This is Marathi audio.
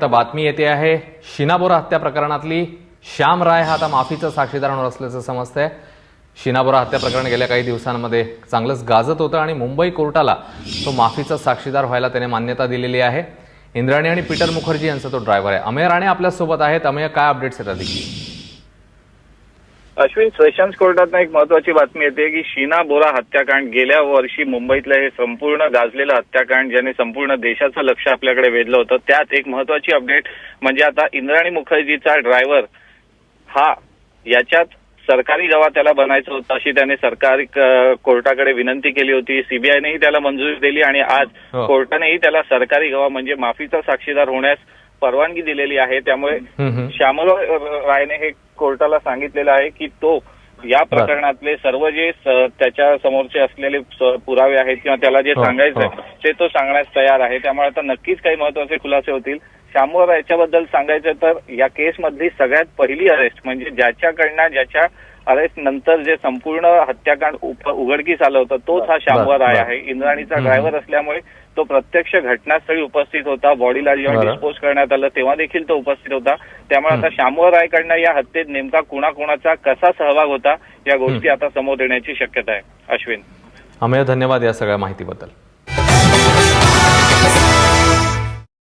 आता बातमी येते आहे शीना बोरा हत्या प्रकरणातली श्याम राय हा आता माफीचा साक्षीदार होणार असल्याचं समजतंय। शीना बोरा हत्या प्रकरण गेल्या काही दिवसांमध्ये चांगलंच गाजत होतं आणि मुंबई कोर्टाला तो माफीचा साक्षीदार व्हायला त्याने मान्यता दिलेली आहे। इंद्राणी आणि पीटर मुखर्जी यांचा तो ड्रायव्हर आहे। अमेय राणे आपल्या सोबत आहेत। अमेय, काय अपडेट्स आहेत अधिक? अश्विन, सेशन्स कोर्टात एक महत्वाची बातमी येते की शीना बोरा हत्याकांड गेल्या वर्षी मुंबईतलं हे संपूर्ण गाजलेलं हत्याकांड ज्याने संपूर्ण देशाचं लक्ष आपल्याकडे वेधलं होतं, त्यात एक महत्वाची अपडेट म्हणजे आता इंद्राणी मुखर्जीचा ड्रायव्हर हा याच्यात सरकारी गवाह त्याला बनायचं होतं अशी त्याने सरकारी कोर्टाकडे विनंती केली होती। सीबीआयनेही त्याला मंजुरी दिली आणि आज कोर्टानेही त्याला सरकारी गवाह म्हणजे माफीचा साक्षीदार होण्यास परवानगी दिलेली आहे। त्यामुळे श्यामराव रायने हे कोर्टाला सांगितलेलं आहे की तो या प्रकरणातले सर्व जे त्याच्या समोरचे असलेले पुरावे आहेत किंवा त्याला जे सांगायचं ते तो सांगण्यास तयार आहे। त्यामुळे आता नक्कीच काही महत्वाचे खुलासे होतील। श्यामराव याच्याबद्दल सांगायचं तर या केसमधली सगळ्यात पहिली अरेस्ट म्हणजे ज्याच्या अरेस्ट नंतर जे संपूर्ण हत्याकांड उघडकीस आलं होतं तोच हा श्यामराव राय आहे। इंद्राणीचा ड्रायव्हर असल्यामुळे तो प्रत्यक्ष घटनास्थळी उपस्थित होता। बॉडीला जेव्हा डिस्पोज करण्यात आलं तेव्हा देखील तो उपस्थित होता। त्यामुळे आता श्यामराव रायकडनं या हत्येत नेमका कुणाकुणाचा कसा सहभाग होता या गोष्टी आता समोर येण्याची शक्यता आहे। अश्विन, अमेय, धन्यवाद या सगळ्या माहितीबद्दल।